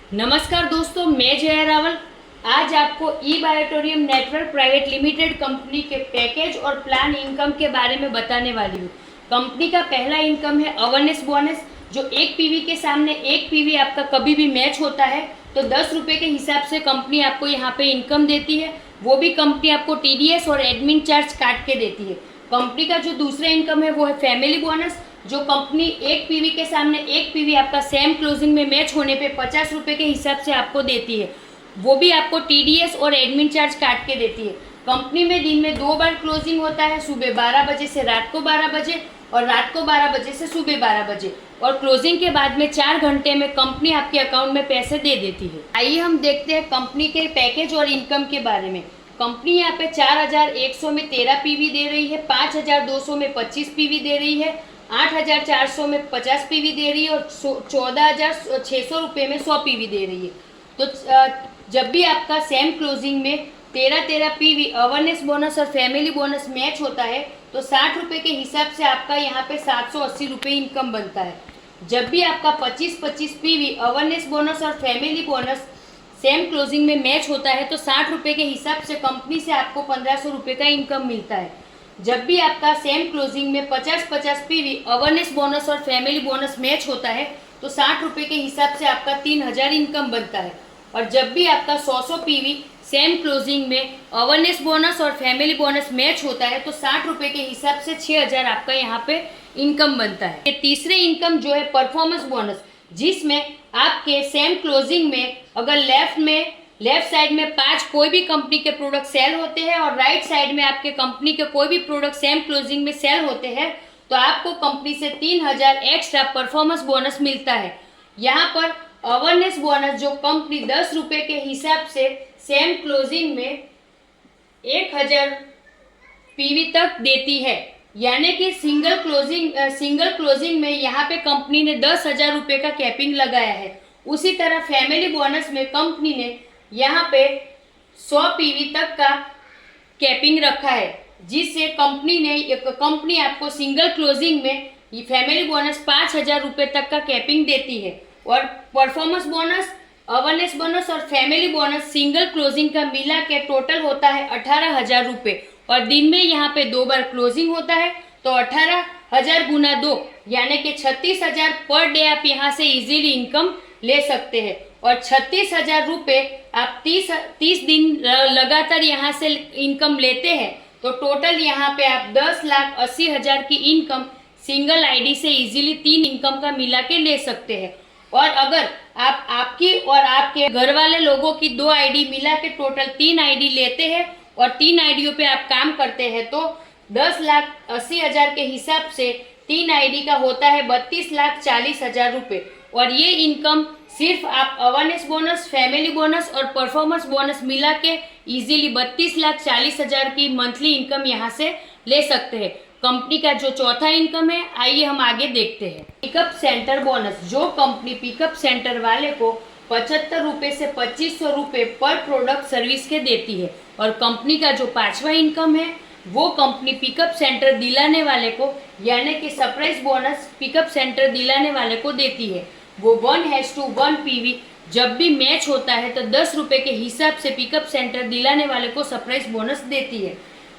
नमस्कार दोस्तों, मैं जया रावल आज आपको ई बायोटोरियम नेटवर्क प्राइवेट लिमिटेड कंपनी के पैकेज और प्लान इनकम के बारे में बताने वाली हूँ। कंपनी का पहला इनकम है अवेयरनेस बोनस, जो एक पीवी के सामने एक पीवी आपका कभी भी मैच होता है तो 10 रुपये के हिसाब से कंपनी आपको यहाँ पे इनकम देती है। वो भी कंपनी आपको टीडीएस और एडमिन चार्ज काट के देती है। कंपनी का जो दूसरा इनकम है वो है फैमिली बोनस, जो कंपनी एक पीवी के सामने एक पीवी आपका सेम क्लोजिंग में मैच होने पे 50 रुपये के हिसाब से आपको देती है। वो भी आपको टीडीएस और एडमिन चार्ज काट के देती है। कंपनी में दिन में 2 बार क्लोजिंग होता है, सुबह 12 बजे से रात को 12 बजे और रात को 12 बजे से सुबह 12 बजे, और क्लोजिंग के बाद में 4 घंटे में कंपनी आपके अकाउंट में पैसे दे देती है। आइए हम देखते हैं कंपनी के पैकेज और इनकम के बारे में। कंपनी यहाँ पे 4100 में 13 पीवी दे रही है, 5200 में 25 पीवी दे रही है, 8400 में 50 पीवी दे रही है और 14600 रुपये में 100 पीवी दे रही है। तो जब भी आपका सेम क्लोजिंग में 13 पीवी अवेयरनेस बोनस और फैमिली बोनस मैच होता है तो 60 रुपये के हिसाब से आपका यहाँ पे 780 रुपये इनकम बनता है। जब भी आपका 25 पीवी अवेयरनेस बोनस और फैमिली बोनस सेम क्लोजिंग में मैच होता है तो 60 रुपये के हिसाब से कंपनी से आपको 1500 रुपये का इनकम मिलता है। जब भी आपका सेम क्लोजिंग में 50 पीवी अवेयरनेस बोनस और फैमिली बोनस मैच होता है तो 60 रुपये के हिसाब से आपका 3000 इनकम बनता है। और जब भी आपका 100 पीवी सेम क्लोजिंग में अवेयरनेस बोनस और फैमिली बोनस मैच होता है तो 60 रुपये के हिसाब से 6000 आपका यहाँ पे इनकम बनता है। तीसरे इनकम जो है परफॉर्मेंस बोनस, जिसमें आपके सेम क्लोजिंग में अगर लेफ्ट साइड में 5 कोई भी कंपनी के प्रोडक्ट सेल होते हैं और राइट साइड में आपके कंपनी के कोई भी प्रोडक्ट सेम क्लोजिंग में सेल होते हैं तो आपको कंपनी से 3000 एक्स्ट्रा परफॉर्मेंस बोनस मिलता है। यहाँ पर अवेयरनेस बोनस जो कंपनी 10 रुपये के हिसाब से सेम क्लोजिंग में 1000 पीवी तक देती है, यानी कि सिंगल क्लोजिंग में यहाँ पे कंपनी ने 10,000 रुपये का कैपिंग लगाया है। उसी तरह फैमिली बोनस में कंपनी ने यहाँ पे 100 पीवी तक का कैपिंग रखा है, जिससे कंपनी आपको सिंगल क्लोजिंग में ये फैमिली बोनस 5000 रुपये तक का कैपिंग देती है। और परफॉर्मेंस बोनस, अवेयरनेस बोनस और फैमिली बोनस सिंगल क्लोजिंग का मिला के टोटल होता है 18,000 रुपये, और दिन में यहाँ पे 2 बार क्लोजिंग होता है तो 18,000 गुना 2 यानी कि 36,000 पर डे आप यहाँ से इजीली इनकम ले सकते हैं। और 36,000 रुपये आप 30 दिन लगातार यहाँ से इनकम लेते हैं तो टोटल यहाँ पे आप 10,80,000 की इनकम सिंगल आईडी से इजीली 3 इनकम का मिला के ले सकते हैं। और अगर आप आपकी और आपके घर वाले लोगों की 2 आईडी मिला के टोटल 3 आईडी लेते हैं और 3 आईडियों पे आप काम करते हैं तो 10,80,000 के हिसाब से 3 आईडी का होता है 32,40,000 रुपये। और ये इनकम सिर्फ आप अवेयरनेस बोनस, फैमिली बोनस और परफॉर्मेंस बोनस मिला के इजीली 32,40,000 की मंथली इनकम यहाँ से ले सकते हैं। कंपनी का जो चौथा इनकम है, आइए हम आगे देखते हैं। पिकअप सेंटर बोनस, जो कंपनी पिकअप सेंटर वाले को 75 रुपये से 2500 रुपये पर प्रोडक्ट सर्विस के देती है। और कंपनी का जो 5वां इनकम है वो कंपनी पिकअप सेंटर दिलाने वाले को, यानी कि सरप्राइज बोनस पिकअप सेंटर दिलाने वाले को देती है। वो 1:1 पीवी जब भी मैच होता है तो 10 रुपये के हिसाब से पिकअप सेंटर दिलाने वाले को सरप्राइज बोनस देती है।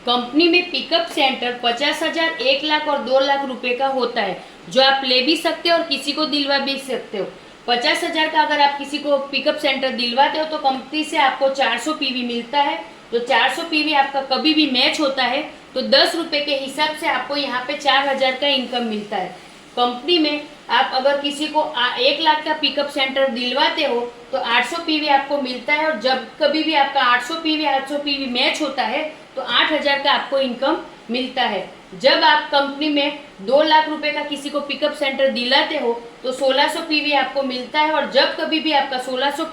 कंपनी में पिकअप सेंटर 50,000, 1 लाख और 2 लाख रुपए का होता है, जो आप ले भी सकते हो और किसी को दिलवा भी सकते हो। 50,000 का अगर आप किसी को पिकअप सेंटर दिलवाते हो तो कंपनी से आपको 400 पीवी मिलता है। तो 400 पीवी आपका कभी भी मैच होता है तो 10 रुपये के हिसाब से आपको यहाँ पे 4000 का इनकम मिलता है। कंपनी में आप अगर किसी को 1 लाख का पिकअप सेंटर दिलवाते हो तो 800 पीवी आपको मिलता है, और जब कभी भी आपका 800 पीवी मैच होता है तो 8000 का आपको इनकम मिलता है। जब आप कंपनी में 2 लाख रुपए का किसी को पिकअप सेंटर दिलाते हो तो 1600 पीवी आपको मिलता है, और जब कभी भी आपका 1600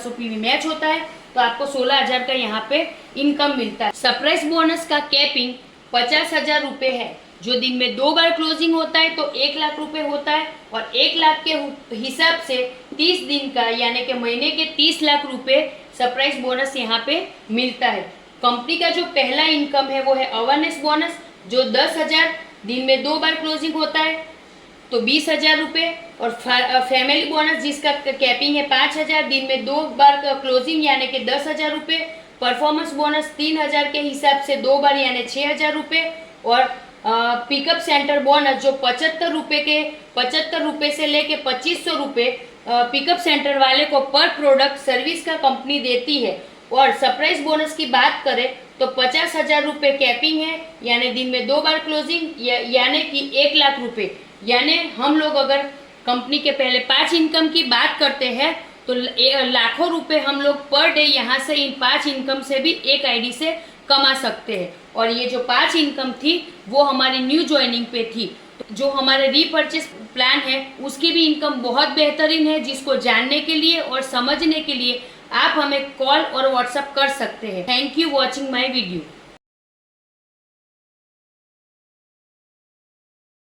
पीवी मैच होता है तो आपको 16,000 का यहाँ पे इनकम मिलता है। सरप्राइज बोनस का कैपिंग 50,000 रुपये है, जो दिन में 2 बार क्लोजिंग होता है तो 1 लाख रुपए होता है, और 1 लाख के हिसाब से 30 दिन का यानी कि महीने के 30 लाख रुपए सरप्राइज बोनस यहाँ पे मिलता है। कंपनी का जो पहला इनकम है वो है अवेयरनेस बोनस, जो 10,000 दिन में 2 बार क्लोजिंग होता है तो 20,000 रुपये, और फैमिली बोनस जिसका कैपिंग है 5,000, दिन में 2 बार क्लोजिंग यानी कि 10,000 रुपये। परफॉर्मेंस बोनस 3,000 के हिसाब से 2 बार यानी 6,000 रुपये। और पिकअप सेंटर बोनस जो 75 रुपये से लेके 2500 रुपये पिकअप सेंटर वाले को पर प्रोडक्ट सर्विस का कंपनी देती है। और सरप्राइज बोनस की बात करें तो 50,000 रुपये कैपिंग है, यानी दिन में 2 बार क्लोजिंग यानी कि 1 लाख रुपये। यानी हम लोग अगर कंपनी के पहले 5 इनकम की बात करते हैं तो लाखों रुपए हम लोग पर डे यहाँ से इन 5 इनकम से भी एक आईडी से कमा सकते हैं। और ये जो 5 इनकम थी वो हमारी न्यू ज्वाइनिंग पे थी। जो हमारे रीपर्चेस प्लान है उसकी भी इनकम बहुत बेहतरीन है, जिसको जानने के लिए और समझने के लिए आप हमें कॉल और व्हाट्सएप कर सकते हैं। Thank you watching my video.